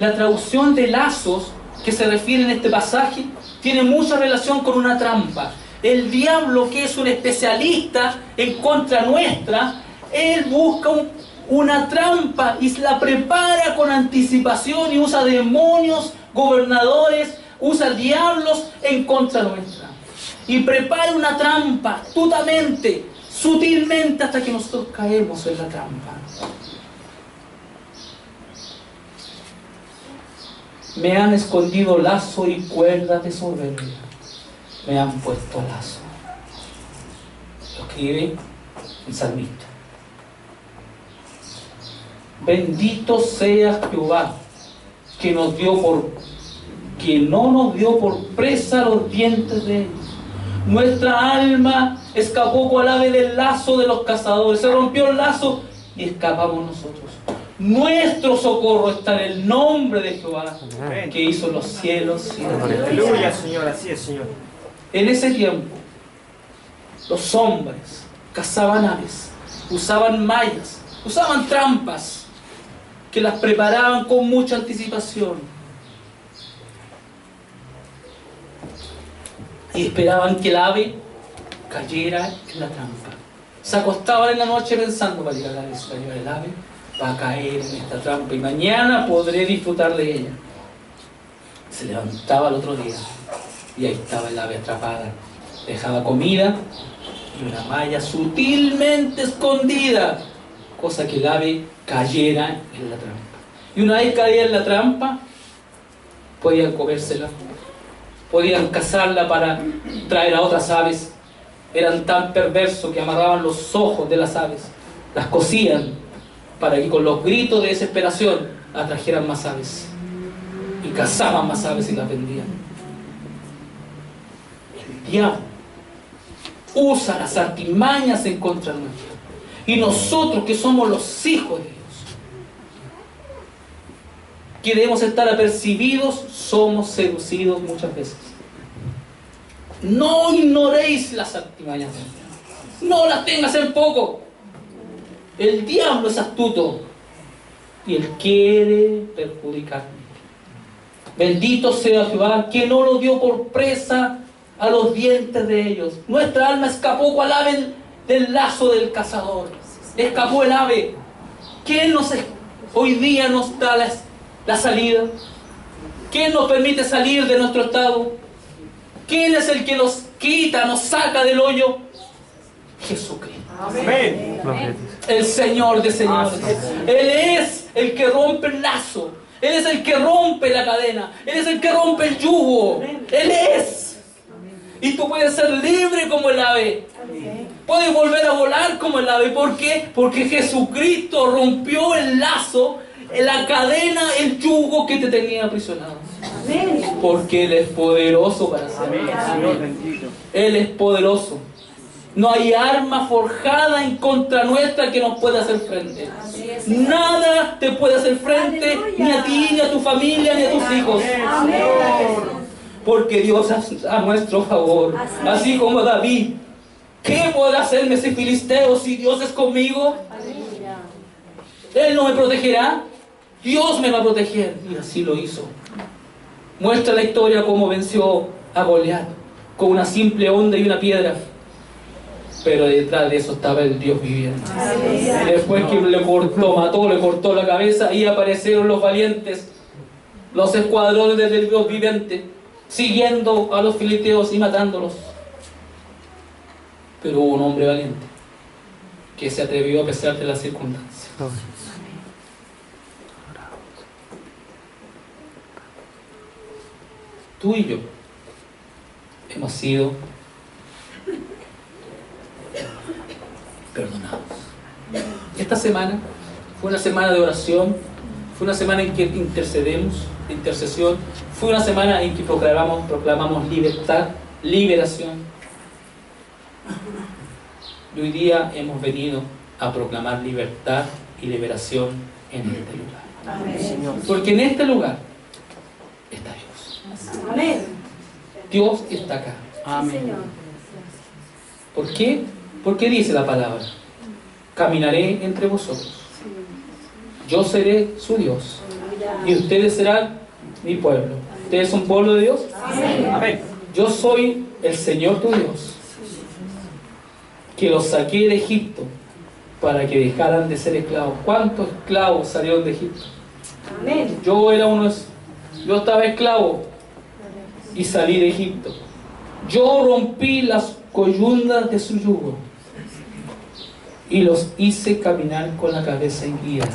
La traducción de lazos que se refiere en este pasaje tiene mucha relación con una trampa. El diablo, que es un especialista en contra nuestra, él busca una trampa y la prepara con anticipación y usa demonios, gobernadores, usa diablos en contra nuestra. Y prepara una trampa astutamente, sutilmente, hasta que nosotros caemos en la trampa. Me han escondido lazo y cuerda de soberbia. Me han puesto lazo. Lo escribe el salmista. Bendito sea Jehová, que no nos dio por presa los dientes de ellos. Nuestra alma escapó cual ave del lazo de los cazadores. Se rompió el lazo y escapamos nosotros. Nuestro socorro está en el nombre de Jehová, que hizo los cielos y la tierra. Aleluya, Señor, así es, Señor. En ese tiempo, los hombres cazaban aves, usaban mallas, usaban trampas, que las preparaban con mucha anticipación. Y esperaban que el ave cayera en la trampa. Se acostaban en la noche pensando, va a llegar el ave, va a caer en esta trampa y mañana podré disfrutar de ella. Se levantaba el otro día y ahí estaba el ave atrapada. Dejaba comida y una malla sutilmente escondida, cosa que el ave cayera en la trampa. Y una vez caía en la trampa, podían comérsela, podían cazarla para traer a otras aves. Eran tan perversos que amarraban los ojos de las aves, las cosían para que con los gritos de desesperación atrajeran más aves y cazaban más aves y las vendían. El diablo usa las artimañas en contra nuestra, y nosotros, que somos los hijos de Dios, que debemos estar apercibidos, somos seducidos muchas veces. No ignoréis las artimañas del diablo, no las tengas en poco. El diablo es astuto y él quiere perjudicarnos. Bendito sea Jehová, que no lo dio por presa a los dientes de ellos. Nuestra alma escapó cual ave del lazo del cazador. Escapó el ave. ¿Quién hoy día nos da la salida? ¿Quién nos permite salir de nuestro estado? ¿Quién es el que nos quita, nos saca del hoyo? Jesucristo. Amén. El Señor de señores. Él es el que rompe el lazo. Él es el que rompe la cadena. Él es el que rompe el yugo. Él es. Y tú puedes ser libre como el ave. Puedes volver a volar como el ave. ¿Por qué? Porque Jesucristo rompió el lazo, la cadena, el yugo que te tenía aprisionado. Porque Él es poderoso para hacerlo. Señor bendito. Él es poderoso. No hay arma forjada en contra nuestra que nos pueda hacer frente. Nada te puede hacer frente, ni a ti, ni a tu familia, ni a tus hijos. Porque Dios es a nuestro favor. Así como David. ¿Qué puede hacerme ese filisteo si Dios es conmigo? Él no me protegerá. Dios me va a proteger. Y así lo hizo. Muestra la historia cómo venció a Goliat con una simple onda y una piedra. Pero detrás de eso estaba el Dios viviente. Y después que le cortó la cabeza, y aparecieron los valientes, los escuadrones del Dios viviente, siguiendo a los filisteos y matándolos. Pero hubo un hombre valiente que se atrevió a pesar de las circunstancias. Tú y yo hemos sido perdonados. Esta semana fue una semana de oración, fue una semana en que intercesión, fue una semana en que proclamamos libertad, liberación. Y hoy día hemos venido a proclamar libertad y liberación en este lugar. Amén. Porque en este lugar está Dios. Amén. Dios está acá. Amén. ¿Por qué? Porque dice la palabra: caminaré entre vosotros. Yo seré su Dios. Y ustedes serán mi pueblo. ¿Ustedes son pueblo de Dios? Amén. Yo soy el Señor tu Dios, que los saqué de Egipto para que dejaran de ser esclavos. ¿Cuántos esclavos salieron de Egipto? Amén. Yo estaba esclavo y salí de Egipto. Yo rompí las coyundas de su yugo y los hice caminar con la cabeza erguida.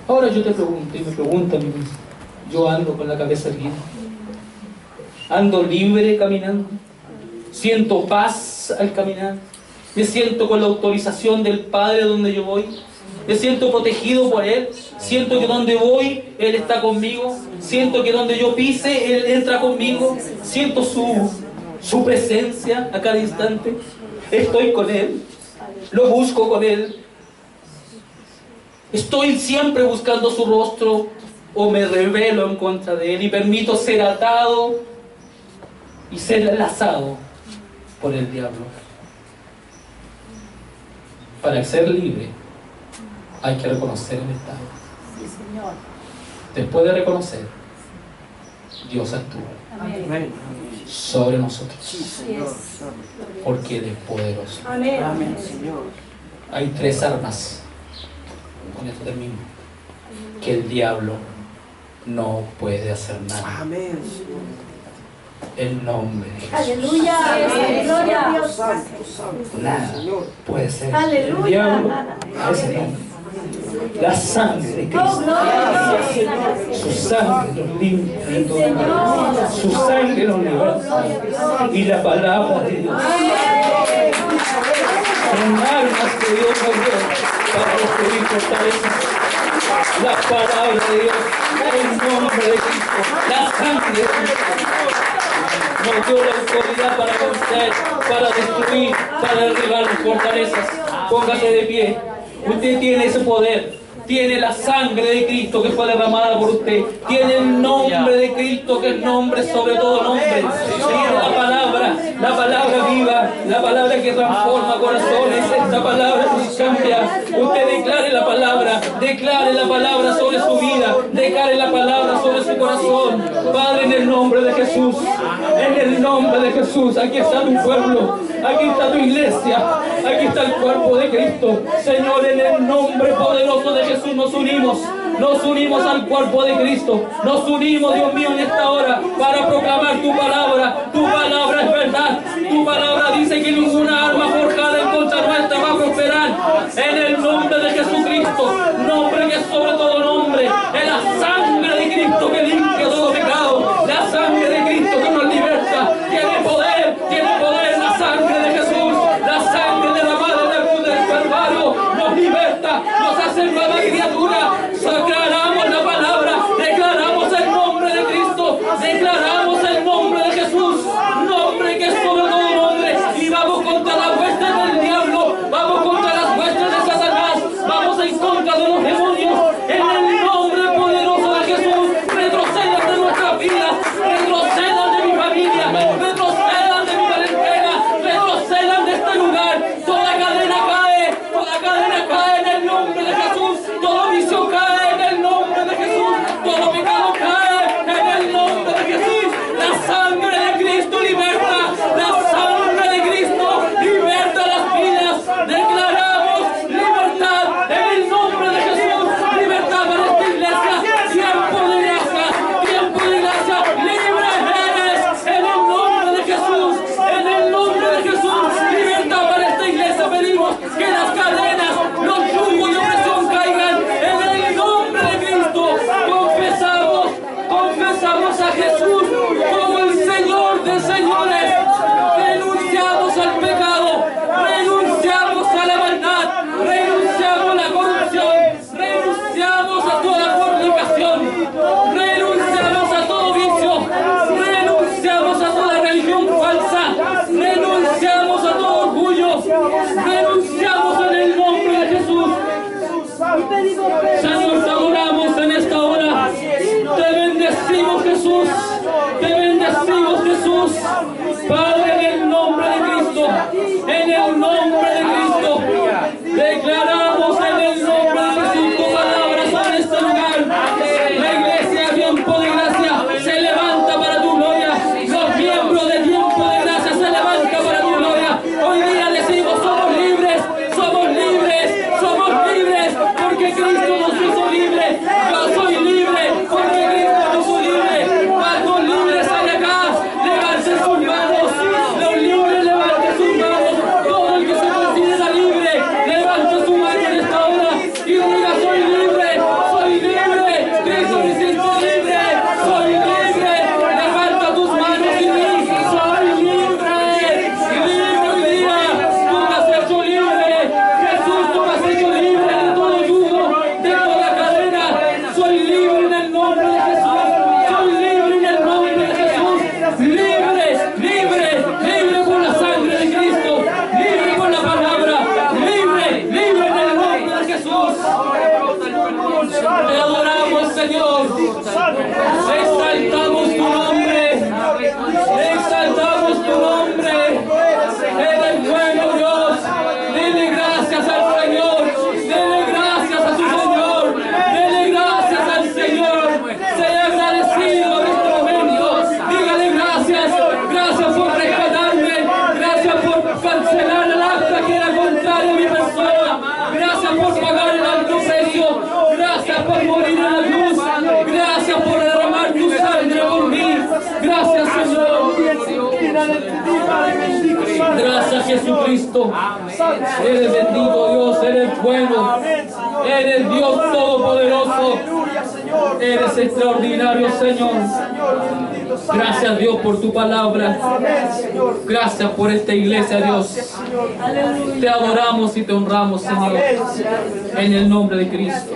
Ahora yo te pregunto, y me pregunto a mí mismo: ¿yo ando con la cabeza erguida? ¿Ando libre caminando? ¿Siento paz al caminar? ¿Me siento con la autorización del Padre donde yo voy? ¿Me siento protegido por Él? ¿Siento que donde voy Él está conmigo? ¿Siento que donde yo pise Él entra conmigo? ¿Siento su presencia a cada instante? ¿Estoy con Él? ¿Lo busco con Él? ¿Estoy siempre buscando su rostro o me rebelo en contra de Él y permito ser atado y ser enlazado por el diablo? Para ser libre hay que reconocer el estado. Sí, Señor. Después de reconocer, Dios actúa Amén. sobre nosotros, Así es. porque Él es poderoso. Amén. Amén, Señor. Hay tres armas, con esto termino, que el diablo no puede hacer nada. Amén, Señor. El nombre de Jesús. Aleluya. Gloria a Dios. Santo, santo, Nada Señor. puede ser. Aleluya. El diablo a ese nombre. La sangre de Oh, Cristo. gloria a Dios. Su sangre nos limpia de todo mal. Su sangre nos liberta. Y la palabra de Dios. Son armas que Dios nos dio para destruir fortalezas. La palabra de Dios, el nombre de Cristo, la sangre de Cristo nos dio la autoridad para vencer, para destruir, para derribar las fortalezas. Póngase de pie. Usted tiene ese poder. Tiene la sangre de Cristo que fue derramada por usted. Tiene el nombre de Cristo que es nombre sobre todo nombre. Tiene la palabra viva, la palabra que transforma corazones. Esta palabra nos cambia. Usted declare la palabra sobre su vida. Declare la palabra sobre su corazón. Padre, en el nombre de Jesús. En el nombre de Jesús. Aquí está tu pueblo. Aquí está tu iglesia. Aquí está el cuerpo de Cristo. Señor, en el nombre poderoso de Jesús nos unimos al cuerpo de Cristo. Nos unimos, Dios mío, en esta hora para proclamar tu palabra. Tu palabra es verdad. Tu palabra dice que ninguna arma forjada en contra nuestra va a prosperar. En el nombre de Jesucristo, nombre que es sobre todo nombre, es la sangre de Cristo que limpia todo pecado. La sangre de Cristo que nos liberta. Tiene poder Jesús. Te bendecimos, Jesús. Padre, en el nombre de Cristo. En el nombre de Cristo. Declaramos en el nombre de Jesús tu palabra sobre este lugar. La iglesia a tiempo de gracia se levanta para tu gloria. Los miembros de tiempo de gracia se levantan para tu gloria. Hoy día decimos, somos libres, somos libres, somos libres, porque Cristo nos hizo libres. Yo soy libre, porque Cristo nos hizo libre. Cuando libres hay acá, levanten sus manos. Los libres levanten sus manos. Todo el que se considera libre, levanta su mano en esta hora y diga, soy libre, soy libre. Cristo me siento libre, soy libre. Levanta tus manos y di, soy libre. Libre hoy día, tú me has hecho libre. Jesús, tú me has hecho libre de todo yugo, de toda cadena. Soy libre en el nombre de Jesús. Soy libre en el nombre de Jesús. Libre, libre, libre por la sangre de Cristo. Libre por la palabra. Libre, libre en el nombre de Jesús. Te adoramos, Señor. Exaltamos tu nombre. Exaltamos tu nombre. Eres bueno, Dios. Dele gracias al Señor. Dele gracias a tu Señor. Dele gracias al Señor. Sea agradecido en este momento. Dígale gracias. Gracias por rescatarme. Gracias por cancelar el acta que era contrario a mi persona. Gracias por pagar el alto precio. Gracias por morir en la cruz. Gracias por derramar tu sangre por mí. Gracias, Señor. Gracias, Jesucristo. Eres bendito, Dios. Eres bueno. Eres Dios todopoderoso. Eres extraordinario, Señor. Gracias, Dios, por tu palabra. Gracias por esta iglesia, Dios. Te adoramos y te honramos, Señor. En el nombre de Cristo.